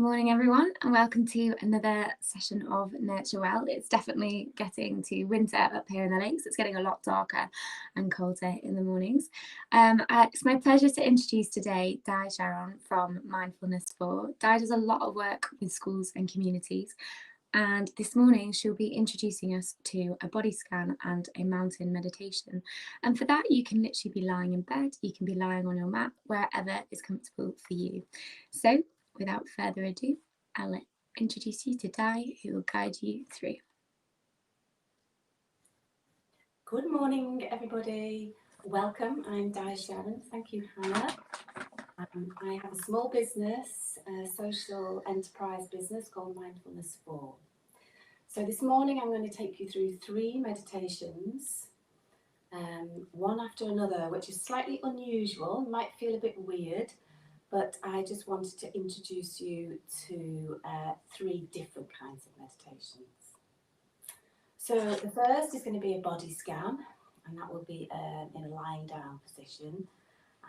morning, everyone, and welcome to another session of Nurture Well. It's definitely getting to winter up here in the lakes. It's getting a lot darker and colder in the mornings. It's my pleasure to introduce today SHERON from Mindfulness 4. Di does a lot of work with schools and communities, and this morning she'll be introducing us to a body scan and a mountain meditation. And for that, you can literally be lying in bed, you can be lying on your mat, wherever is comfortable for you. So without further ado, I'll introduce you to Di, who will guide you through. Good morning, everybody. Welcome. I'm SHERON. Thank you, Hannah. I have a small business, a social enterprise business called Mindfulness 4. So this morning I'm going to take you through 3 meditations, one after another, which is slightly unusual, might feel a bit weird, but I just wanted to introduce you to 3 different kinds of meditations. So the first is going to be a body scan, and that will be in a lying down position,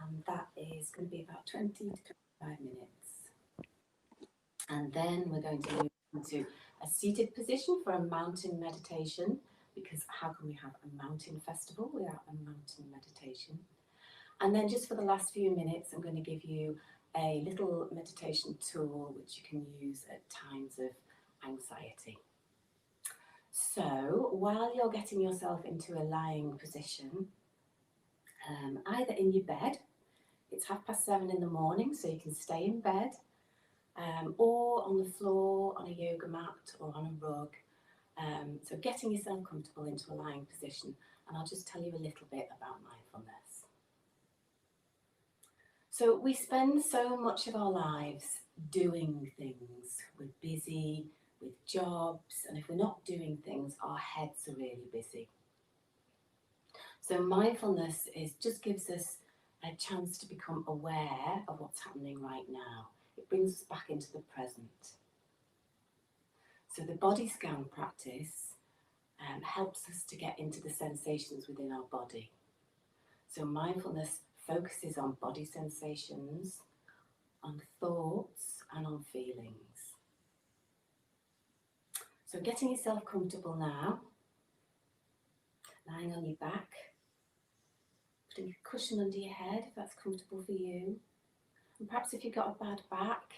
and that is going to be about 20 to 25 minutes. And then we're going to move into a seated position for a mountain meditation, because how can we have a mountain festival without a mountain meditation? And then just for the last few minutes, I'm going to give you a little meditation tool which you can use at times of anxiety. So while you're getting yourself into a lying position, either in your bed, it's 7:30 in the morning, so you can stay in bed, or on the floor, on a yoga mat or on a rug. So getting yourself comfortable into a lying position, and I'll just tell you a little bit about mindfulness. So we spend so much of our lives doing things. We're busy with jobs, and if we're not doing things, our heads are really busy. So mindfulness just gives us a chance to become aware of what's happening right now. It brings us back into the present. So the body scan practice helps us to get into the sensations within our body. So mindfulness focuses on body sensations, on thoughts, and on feelings. So getting yourself comfortable now, lying on your back, putting a cushion under your head if that's comfortable for you. And perhaps if you've got a bad back,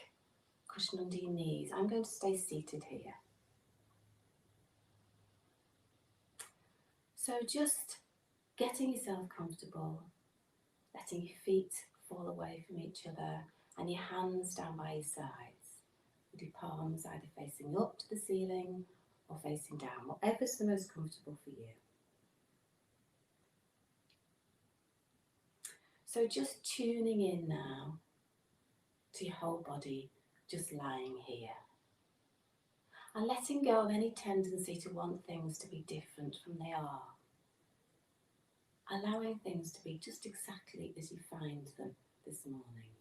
cushion under your knees. I'm going to stay seated here. So just getting yourself comfortable, letting your feet fall away from each other and your hands down by your sides, with your palms either facing up to the ceiling or facing down, whatever's the most comfortable for you. So just tuning in now to your whole body, just lying here. And letting go of any tendency to want things to be different from they are. Allowing things to be just exactly as you find them this morning.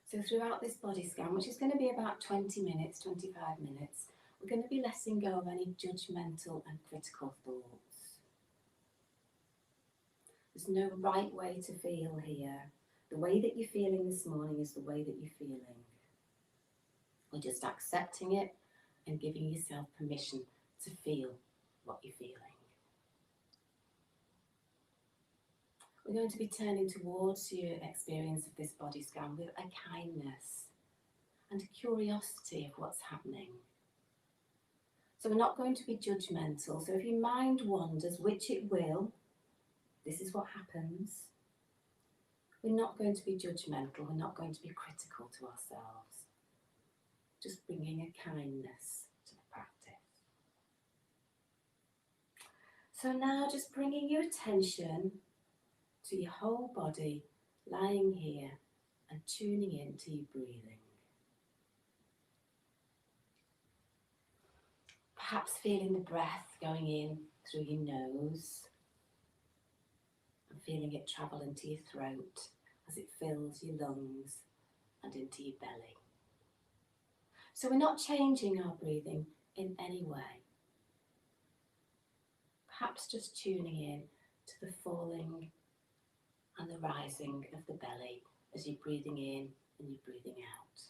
So throughout this body scan, which is going to be about 20 minutes, 25 minutes, we're going to be letting go of any judgmental and critical thoughts. There's no right way to feel here. The way that you're feeling this morning is the way that you're feeling. We're just accepting it and giving yourself permission to feel what you're feeling. We're going to be turning towards your experience of this body scan with a kindness and a curiosity of what's happening. So we're not going to be judgmental. So if your mind wanders, which it will, this is what happens. We're not going to be judgmental. We're not going to be critical to ourselves. Just bringing a kindness to the practice. So now just bringing your attention to your whole body, lying here and tuning in to your breathing. Perhaps feeling the breath going in through your nose and feeling it travel into your throat as it fills your lungs and into your belly. So we're not changing our breathing in any way. Perhaps just tuning in to the falling and the rising of the belly as you're breathing in and you're breathing out.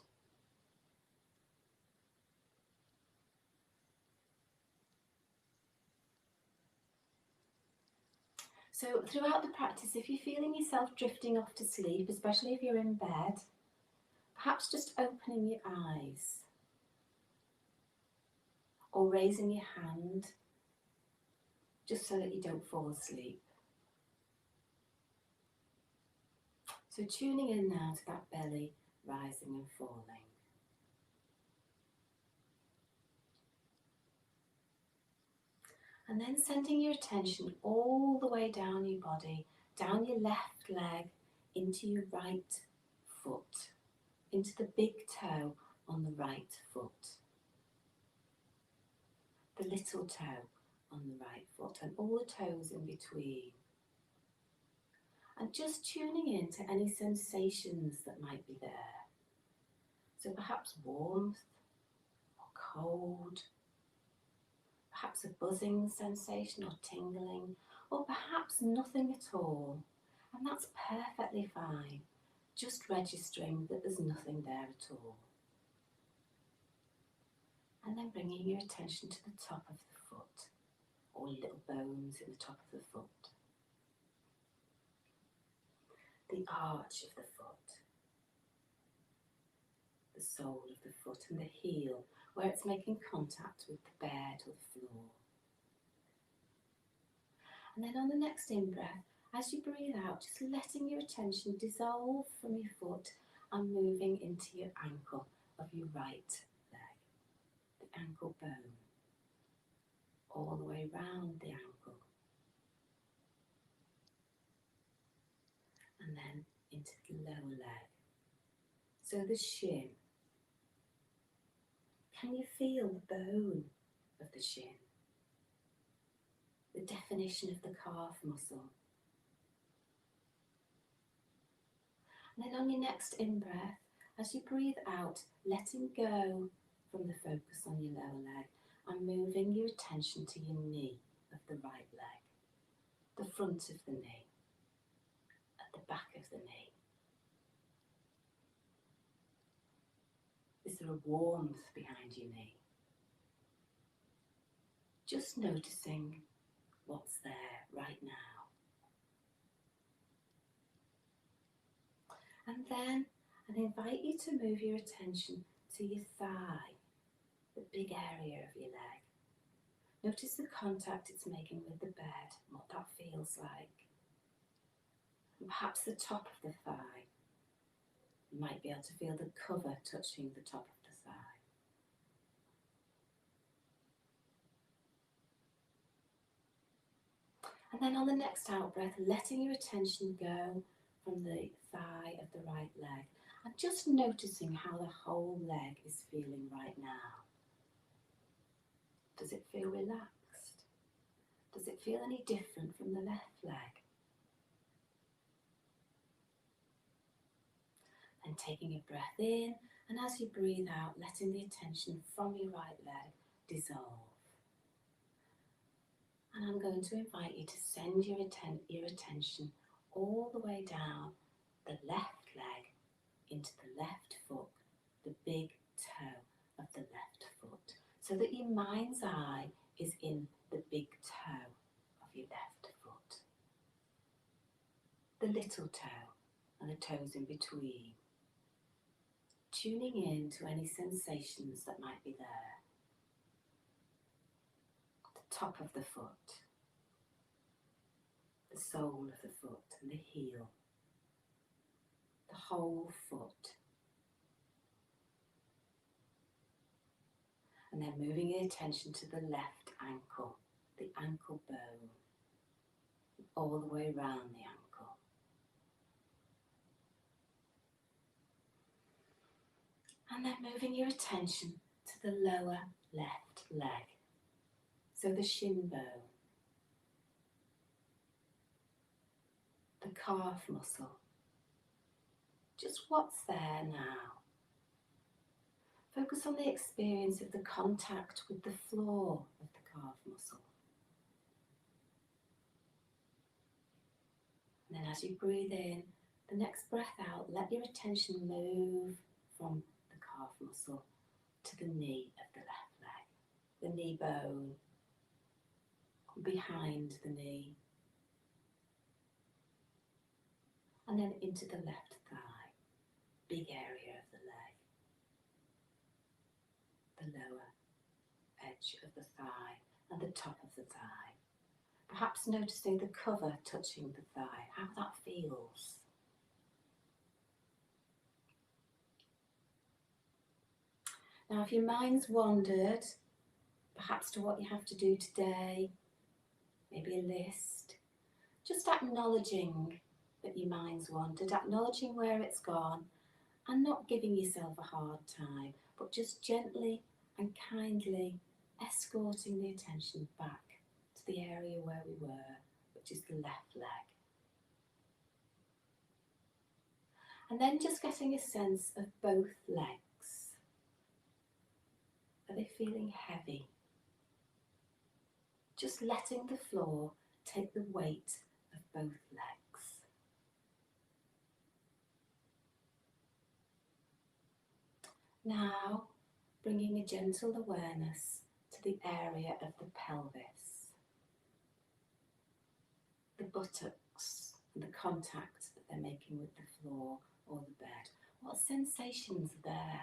So throughout the practice, if you're feeling yourself drifting off to sleep, especially if you're in bed, perhaps just opening your eyes or raising your hand just so that you don't fall asleep. So tuning in now to that belly rising and falling. And then sending your attention all the way down your body, down your left leg, into your right foot, into the big toe on the right foot, the little toe on the right foot, and all the toes in between. And just tuning in to any sensations that might be there. So perhaps warmth or cold, perhaps a buzzing sensation or tingling, or perhaps nothing at all. And that's perfectly fine. Just registering that there's nothing there at all. And then bringing your attention to the top of the foot, or little bones in the top of the foot. The arch of the foot, the sole of the foot, and the heel, where it's making contact with the bed or the floor. And then on the next in-breath, as you breathe out, just letting your attention dissolve from your foot and moving into your ankle of your right leg, the ankle bone, all the way round the ankle. And then into the lower leg. So the shin. Can you feel the bone of the shin? The definition of the calf muscle. And then on your next in-breath, as you breathe out, letting go from the focus on your lower leg and moving your attention to your knee of the right leg, the front of the knee, at the back of the knee. Is there a warmth behind your knee? Just noticing what's there right now. And then I invite you to move your attention to your thigh, the big area of your leg. Notice the contact it's making with the bed, what that feels like. And perhaps the top of the thigh. You might be able to feel the cover touching the top of the thigh. And then on the next out breath, letting your attention go from the thigh of the right leg and just noticing how the whole leg is feeling right now. Does it feel relaxed? Does it feel any different from the left leg? And taking a breath in, and as you breathe out, letting the attention from your right leg dissolve. And I'm going to invite you to send your attention all the way down the left leg into the left foot, the big toe of the left foot, so that your mind's eye is in the big toe of your left foot, the little toe and the toes in between, tuning in to any sensations that might be there. The top of the foot, the sole of the foot and the heel, the whole foot. And then moving your attention to the left ankle, the ankle bone, all the way around the ankle. And then moving your attention to the lower left leg, so the shin bone, the calf muscle, just what's there now. Focus on the experience of the contact with the floor of the calf muscle. And then as you breathe in, The next breath out, let your attention move from the calf muscle to the knee of the left leg, the knee bone, behind the knee, and then into the left thigh, big area of the leg, the lower edge of the thigh and the top of the thigh. Perhaps noticing the cover touching the thigh, how that feels. Now, if your mind's wandered, perhaps to what you have to do today, maybe a list, just acknowledging that your mind's wandered, acknowledging where it's gone, and not giving yourself a hard time, but just gently and kindly escorting the attention back to the area where we were, which is the left leg. And then just getting a sense of both legs. Are they feeling heavy? Just letting the floor take the weight of both legs. Now, bringing a gentle awareness to the area of the pelvis, the buttocks and the contact that they're making with the floor or the bed. What sensations are there?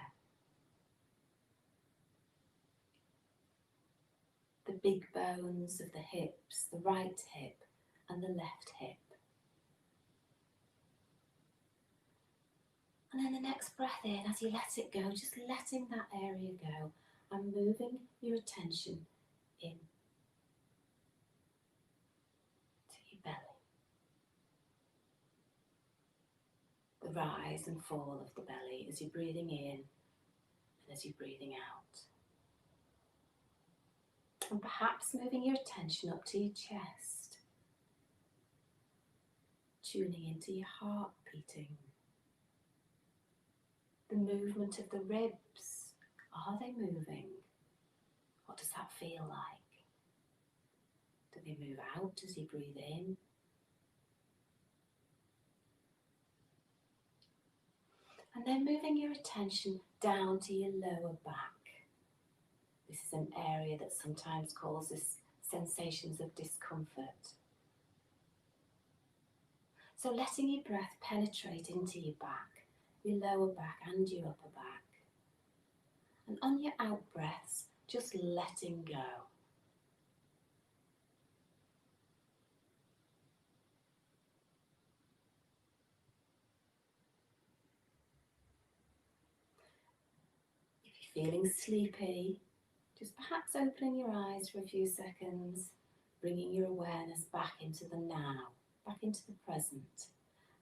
The big bones of the hips, the right hip and the left hip. And then the next breath in, as you let it go, just letting that area go and moving your attention in to your belly. The rise and fall of the belly as you're breathing in and as you're breathing out. And perhaps moving your attention up to your chest, tuning into your heart beating. The movement of the ribs, are they moving? What does that feel like? Do they move out as you breathe in? And then moving your attention down to your lower back. This is an area that sometimes causes sensations of discomfort. So letting your breath penetrate into your back, your lower back and your upper back. And on your out breaths, just letting go. If you're feeling sleepy, just perhaps opening your eyes for a few seconds, bringing your awareness back into the now, back into the present,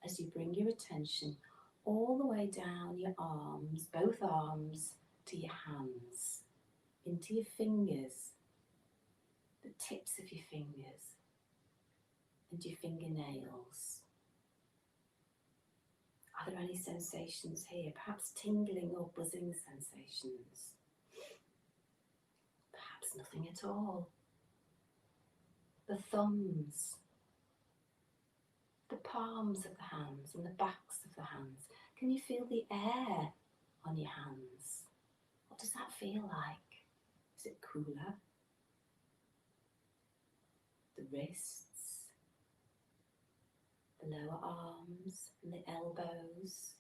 as you bring your attention all the way down your arms, both arms, to your hands, into your fingers, the tips of your fingers, and your fingernails. Are there any sensations here? Perhaps tingling or buzzing sensations. Perhaps nothing at all. The thumbs, the palms of the hands and the backs of the hands. Can you feel the air on your hands? What does that feel like? Is it cooler? The wrists, the lower arms and the elbows,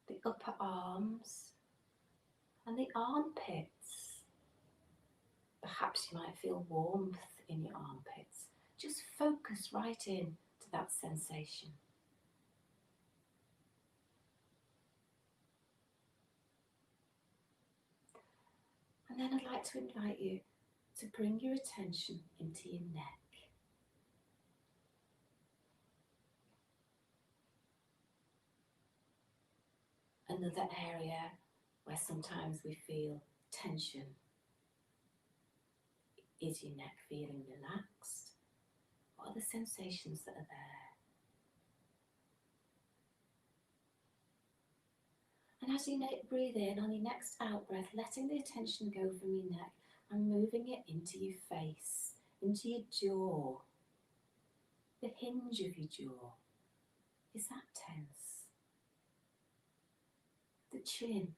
the upper arms and the armpits. Perhaps you might feel warmth in your armpits. Just focus right in to that sensation. And then I'd like to invite you to bring your attention into your neck. Another area where sometimes we feel tension. Is your neck feeling relaxed? What are the sensations that are there? And as you breathe in, on your next out breath, letting the attention go from your neck and moving it into your face, into your jaw. The hinge of your jaw, is that tense? The chin,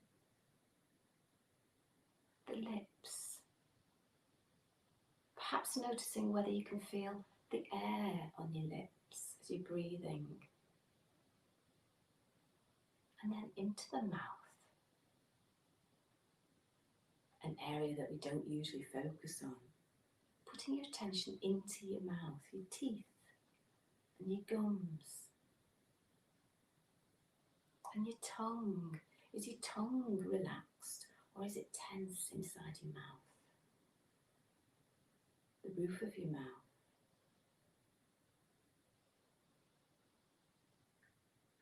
the lips. Perhaps noticing whether you can feel the air on your lips as you're breathing. And then into the mouth, an area that we don't usually focus on. Putting your attention into your mouth, your teeth and your gums and your tongue. Is your tongue relaxed or is it tense inside your mouth? The roof of your mouth.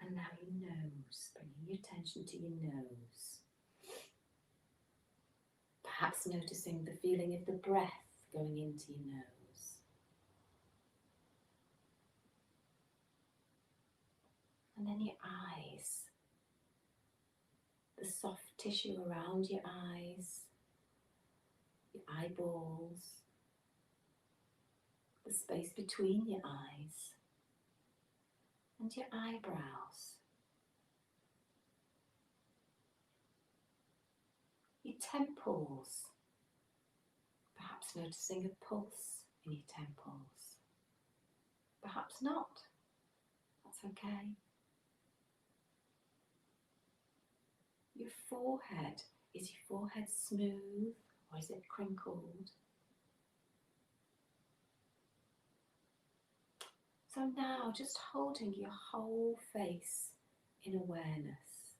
And now your nose, bringing your attention to your nose. Perhaps noticing the feeling of the breath going into your nose. And then your eyes. The soft tissue around your eyes, your eyeballs, the space between your eyes, and your eyebrows. Your temples, perhaps noticing a pulse in your temples. Perhaps not, that's okay. Your forehead, is your forehead smooth or is it crinkled? So now just holding your whole face in awareness.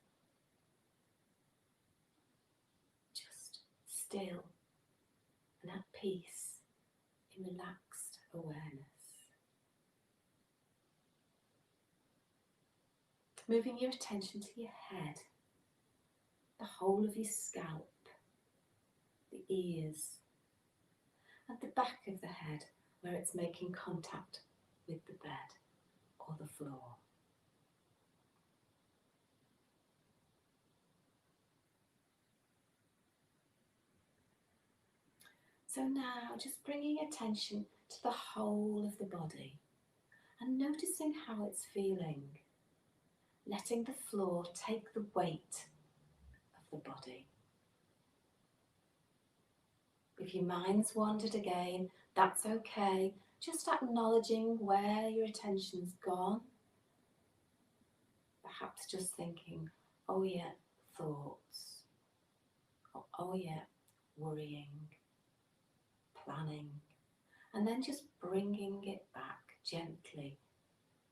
Just still and at peace in relaxed awareness. Moving your attention to your head, the whole of your scalp, the ears, and the back of the head where it's making contact with the bed or the floor. So now just bringing attention to the whole of the body and noticing how it's feeling, letting the floor take the weight of the body. If your mind's wandered again, that's okay. Just acknowledging where your attention's gone. Perhaps just thinking, oh yeah, thoughts. Or, oh yeah, worrying, planning. And then just bringing it back gently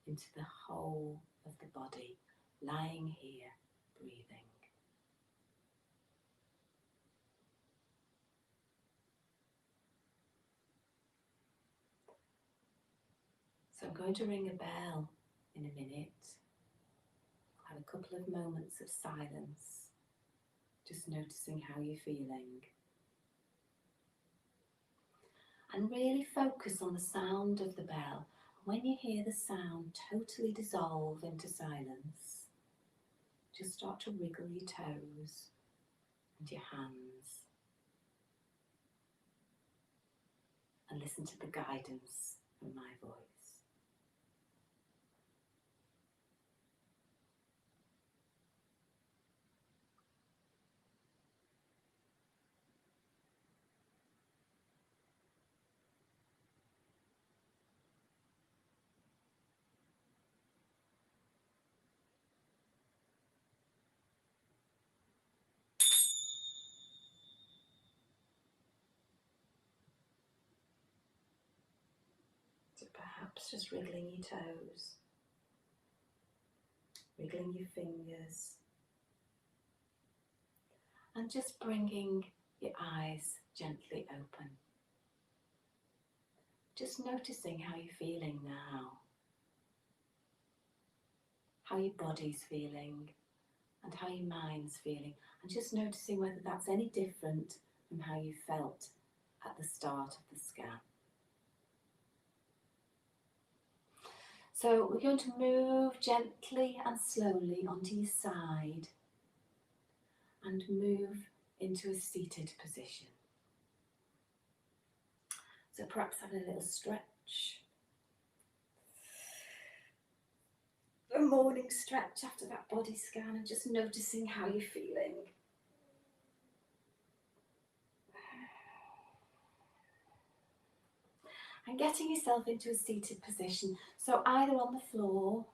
into the whole of the body, lying here, breathing. So I'm going to ring a bell in a minute. Have a couple of moments of silence, just noticing how you're feeling. And really focus on the sound of the bell. When you hear the sound totally dissolve into silence, just start to wriggle your toes and your hands and listen to the guidance from my voice. So perhaps just wriggling your toes, wriggling your fingers, and just bringing your eyes gently open. Just noticing how you're feeling now, how your body's feeling and how your mind's feeling, and just noticing whether that's any different from how you felt at the start of the scan. So we're going to move gently and slowly onto your side and move into a seated position. So perhaps have a little stretch a morning stretch after that body scan and just noticing how you're feeling. And getting yourself into a seated position, so either on the floor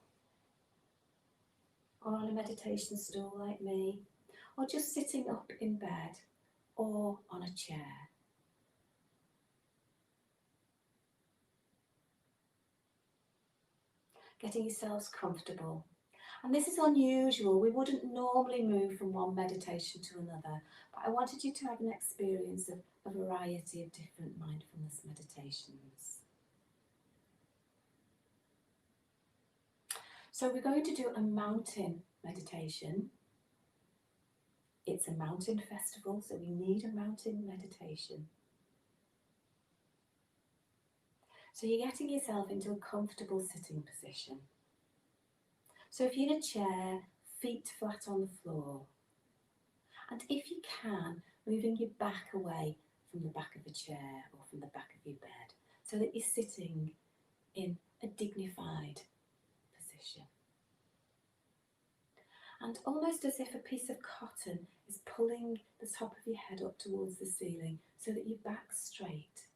or on a meditation stool like me, or just sitting up in bed or on a chair. Getting yourselves comfortable. And this is unusual. We wouldn't normally move from one meditation to another, but I wanted you to have an experience of a variety of different mindfulness meditations. So we're going to do a mountain meditation. It's a mountain festival, so we need a mountain meditation. So you're getting yourself into a comfortable sitting position. So if you're in a chair, feet flat on the floor. And if you can, moving your back away from the back of a chair or from the back of your bed, so that you're sitting in a dignified position. And almost as if a piece of cotton is pulling the top of your head up towards the ceiling, so that your back's straight,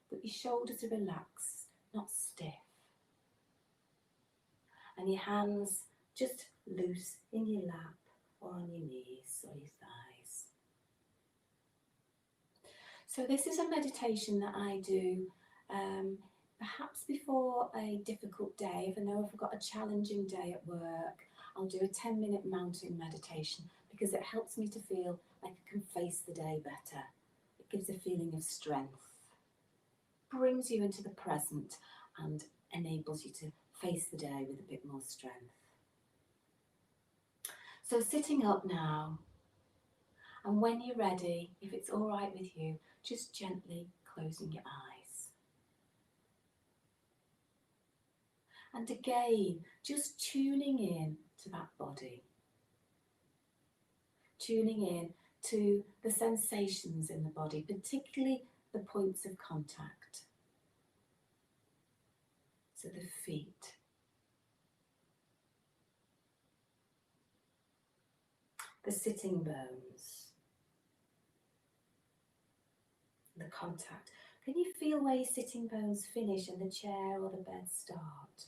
but your shoulders are relaxed, not stiff. And your hands just loose in your lap or on your knees or your thighs. So this is a meditation that I do perhaps before a difficult day. If I know I've got a challenging day at work, I'll do a 10-minute mountain meditation because it helps me to feel like I can face the day better. It gives a feeling of strength, brings you into the present and enables you to face the day with a bit more strength. So sitting up now, and when you're ready, if it's all right with you, just gently closing your eyes. And again, just tuning in to that body. Tuning in to the sensations in the body, particularly the points of contact. So the feet, the sitting bones, the contact. Can you feel where your sitting bones finish and the chair or the bed start?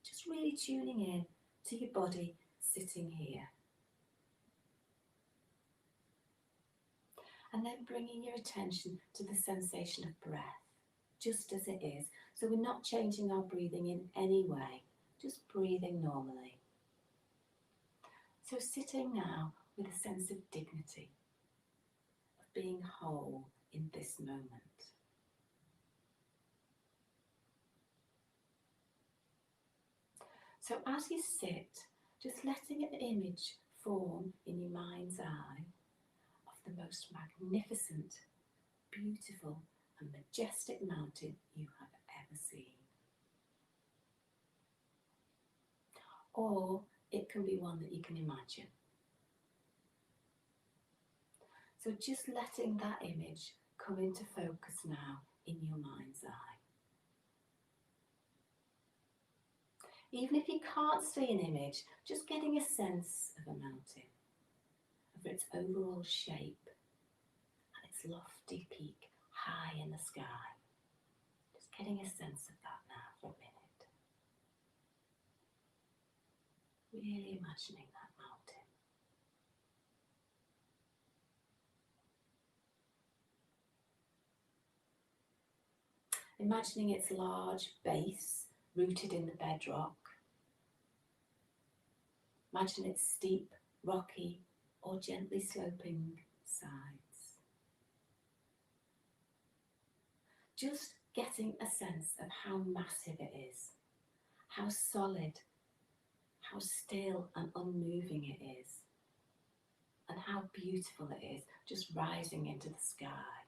Just really tuning in to your body sitting here. And then bringing your attention to the sensation of breath, just as it is. So we're not changing our breathing in any way, just breathing normally. So sitting now with a sense of dignity, of being whole in this moment. So as you sit, just letting an image form in your mind's eye of the most magnificent, beautiful and majestic mountain you have ever seen. Or it can be one that you can imagine. So just letting that image come into focus now in your mind's eye. Even if you can't see an image, just getting a sense of a mountain, of its overall shape and its lofty peak high in the sky. Just getting a sense of that now for a minute. Really imagining that mountain. Imagining its large base rooted in the bedrock. Imagine its steep, rocky or gently sloping sides. Just getting a sense of how massive it is, how solid, how still and unmoving it is, and how beautiful it is, just rising into the sky.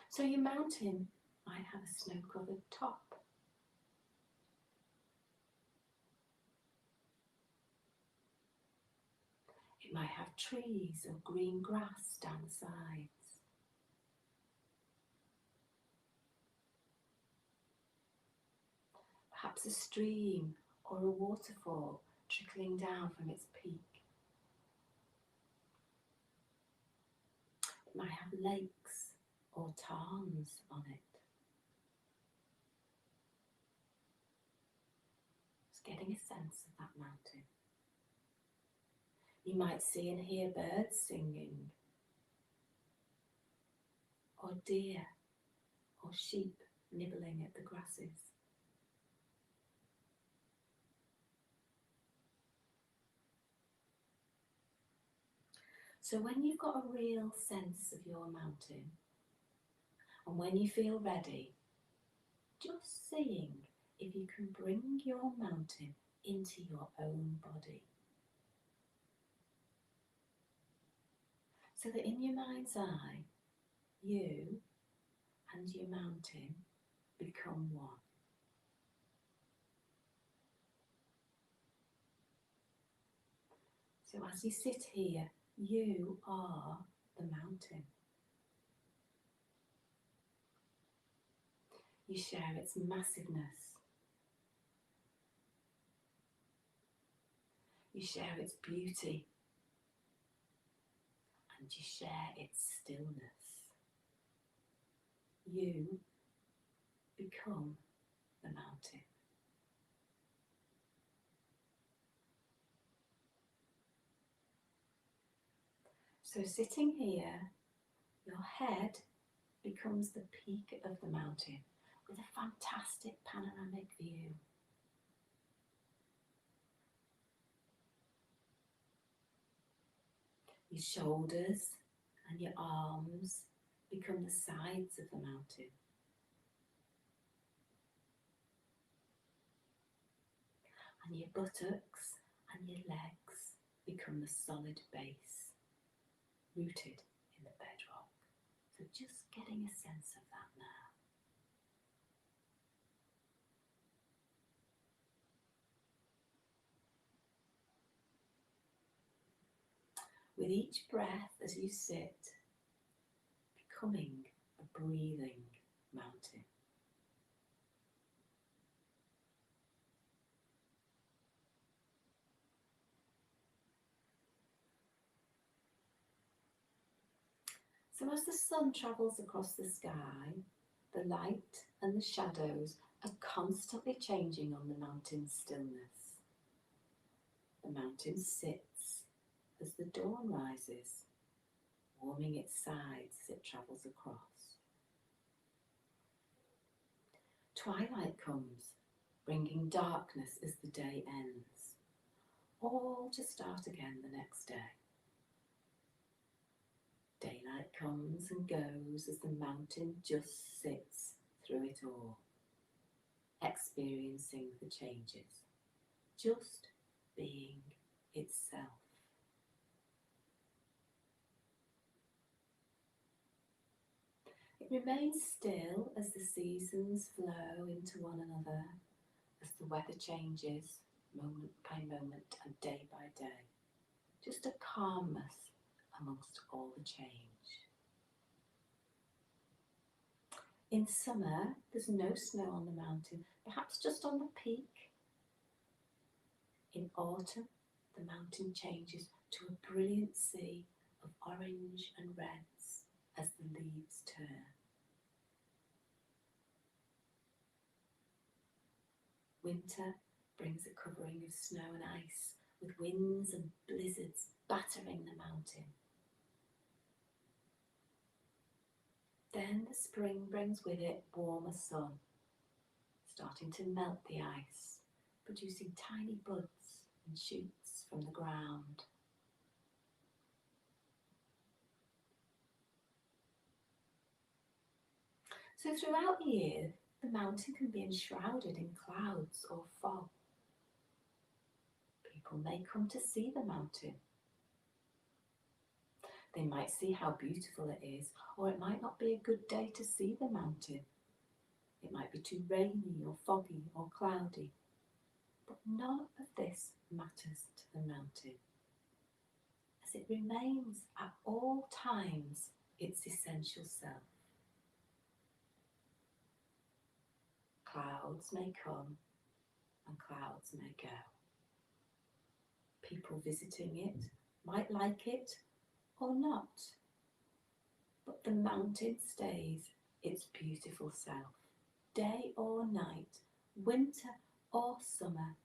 So your mountain might have a snow-covered top. It might have trees or green grass down the sides. perhaps a stream or a waterfall trickling down from its peak. It might have lakes or tarns on it. Just getting a sense of that mountain. You might see and hear birds singing, or deer or sheep nibbling at the grasses. So when you've got a real sense of your mountain, and when you feel ready, just seeing if you can bring your mountain into your own body. So that in your mind's eye, you and your mountain become one. So as you sit here, you are the mountain. You share its massiveness. You share its beauty. And you share its stillness. You become the mountain. So sitting here, your head becomes the peak of the mountain with a fantastic panoramic view. Your shoulders and your arms become the sides of the mountain. And your buttocks and your legs become the solid base, rooted in the bedrock. So just getting a sense of that now. With each breath as you sit, becoming a breathing mountain. So as the sun travels across the sky, the light and the shadows are constantly changing on the mountain's stillness. The mountain sits as the dawn rises, warming its sides as it travels across. Twilight comes, bringing darkness as the day ends, all to start again the next day. Daylight comes and goes as the mountain just sits through it all, experiencing the changes, just being itself. It remains still as the seasons flow into one another, as the weather changes moment by moment and day by day. Just a calmness amongst all the change. In summer, there's no snow on the mountain, perhaps just on the peak. In autumn, the mountain changes to a brilliant sea of orange and reds as the leaves turn. Winter brings a covering of snow and ice, with winds and blizzards battering the mountain. Then the spring brings with it warmer sun, starting to melt the ice, producing tiny buds and shoots from the ground. So throughout the year, the mountain can be enshrouded in clouds or fog. People may come to see the mountain. They might see how beautiful it is, or it might not be a good day to see the mountain. It might be too rainy or foggy or cloudy. But none of this matters to the mountain, as it remains at all times its essential self. Clouds may come and clouds may go. People visiting it might like it or not, but the mountain stays its beautiful self. Day or night, winter or summer,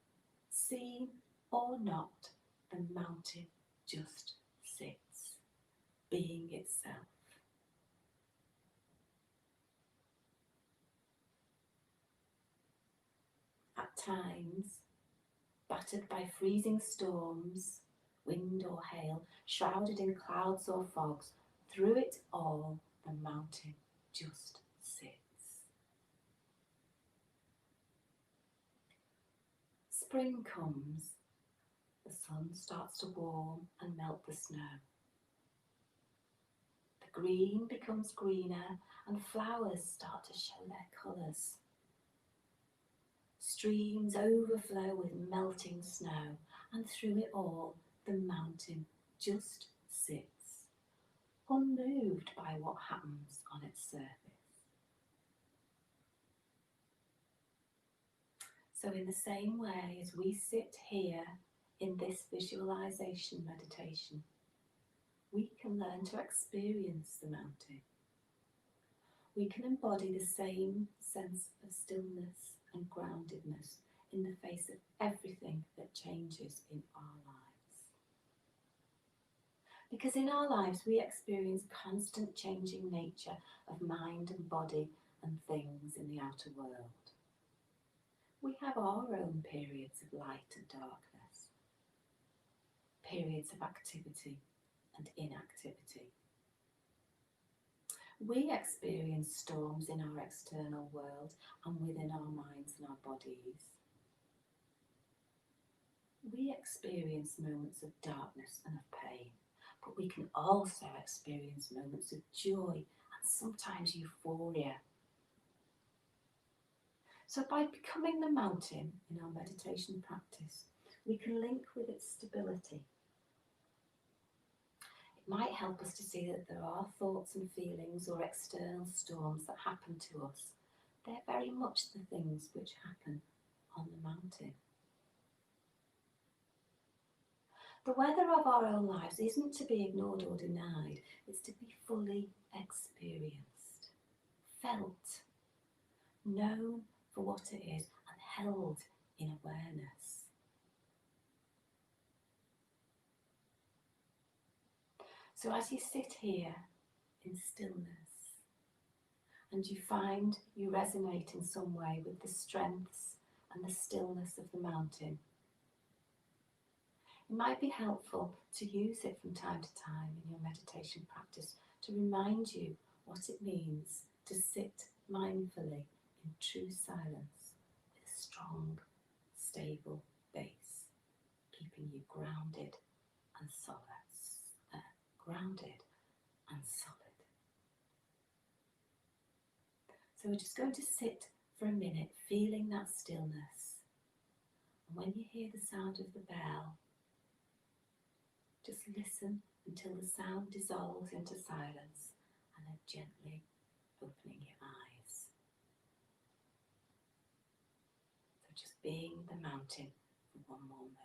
seen or not, the mountain just sits, being itself. At times, battered by freezing storms, wind or hail, shrouded in clouds or fogs, through it all, the mountain just sits. Spring comes, the sun starts to warm and melt the snow. The green becomes greener and flowers start to show their colours. Streams overflow with melting snow, and through it all, the mountain just sits, unmoved by what happens on its surface. So in the same way as we sit here in this visualization meditation, we can learn to experience the mountain. We can embody the same sense of stillness and groundedness in the face of everything that changes in our lives. Because in our lives we experience constant changing nature of mind and body and things in the outer world. We have our own periods of light and darkness, periods of activity and inactivity. We experience storms in our external world and within our minds and our bodies. We experience moments of darkness and of pain, but we can also experience moments of joy and sometimes euphoria. So by becoming the mountain in our meditation practice, we can link with its stability. It might help us to see that there are thoughts and feelings or external storms that happen to us. They're very much the things which happen on the mountain. The weather of our own lives isn't to be ignored or denied, it's to be fully experienced, felt, known for what it is, and held in awareness. So as you sit here in stillness and you find you resonate in some way with the strengths and the stillness of the mountain, it might be helpful to use it from time to time in your meditation practice to remind you what it means to sit mindfully in true silence with a strong, stable base, keeping you grounded and solid. So we're just going to sit for a minute, feeling that stillness. And when you hear the sound of the bell, just listen until the sound dissolves into silence and then gently opening your eyes. So just being the mountain for one more moment.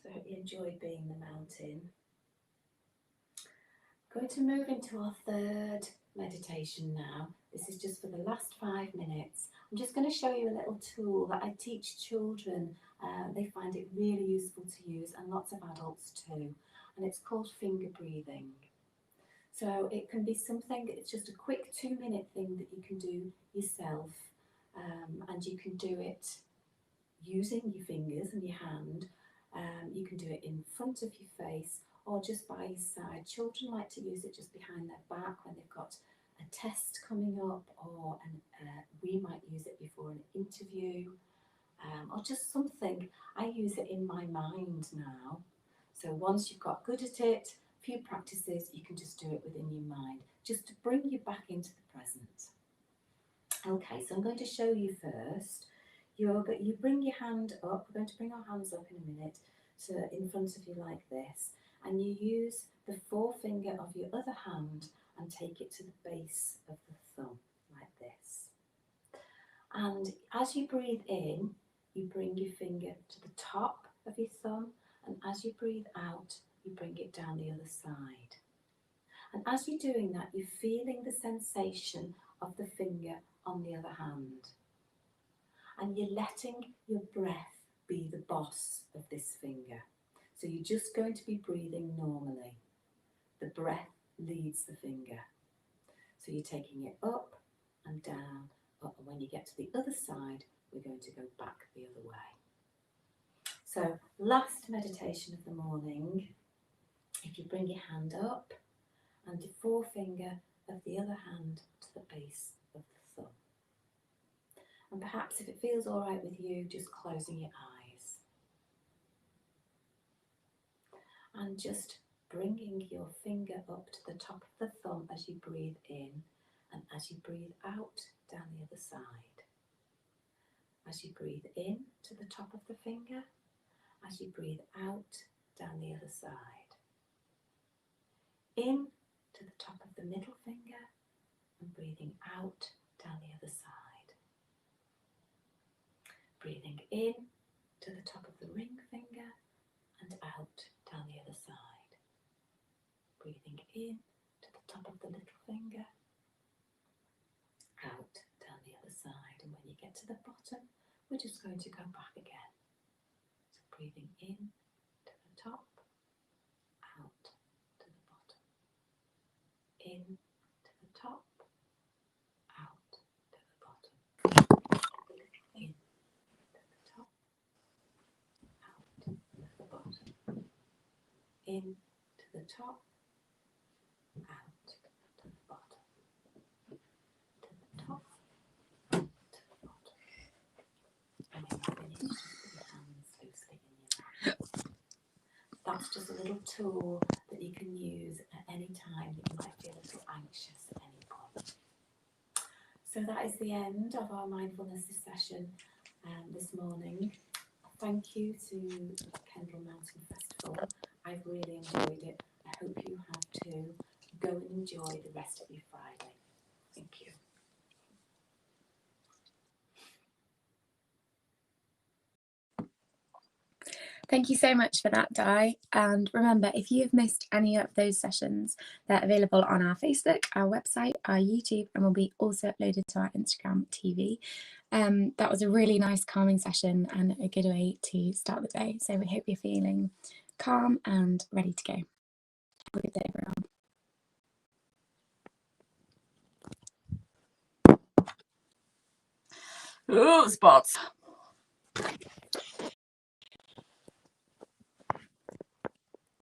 So I hope you enjoyed being the mountain. I'm going to move into our third meditation now. This is just for the last 5 minutes. I'm just going to show you a little tool that I teach children. They find it really useful to use, and lots of adults too. And it's called finger breathing. So it can be something, it's just a quick 2-minute thing that you can do yourself. And you can do it using your fingers and your hand. You can do it in front of your face or just by your side. Children like to use it just behind their back when they've got a test coming up, or we might use it before an interview, or just something. I use it in my mind now. So once you've got good at it, a few practices, you can just do it within your mind, just to bring you back into the present. Okay, so I'm going to show you first. You bring your hand up. We're going to bring our hands up in a minute to in front of you like this, and you use the forefinger of your other hand and take it to the base of the thumb like this. And as you breathe in, you bring your finger to the top of your thumb, and as you breathe out, you bring it down the other side. And as you're doing that, you're feeling the sensation of the finger on the other hand. And you're letting your breath be the boss of this finger. So you're just going to be breathing normally. The breath leads the finger. So you're taking it up and down, up, and when you get to the other side, we're going to go back the other way. So last meditation of the morning, if you bring your hand up and the forefinger of the other hand to the base of the thumb. And perhaps if it feels all right with you, just closing your eyes. And just bringing your finger up to the top of the thumb as you breathe in, and as you breathe out down the other side. As you breathe in to the top of the finger, as you breathe out down the other side. In to the top of the middle finger and breathing out down the other side. Breathing in to the top of the ring finger and out down the other side. Breathing in to the top of the little finger, out down the other side. And when you get to the bottom, we're just going to go back again. So breathing in to the top, out to the bottom. In to the top, out to the bottom. In to the top, out to the bottom. In to the top, out to the bottom. To the top, to the bottom. And when you finish, just put your hands loosely in your lap. That's just a little tool that you can use at any time that you might feel a little anxious at any point. So that is the end of our mindfulness session this morning. Thank you to the Kendal Mountain Festival. I've really enjoyed it. I hope you have too. Go and enjoy the rest of your Friday. Thank you. Thank you so much for that, Di. And remember, if you've missed any of those sessions, they're available on our Facebook, our website, our YouTube, and will be also uploaded to our Instagram TV. That was a really nice calming session and a good way to start the day. So we hope you're feeling calm and ready to go. Have a good day, everyone. Ooh, spots.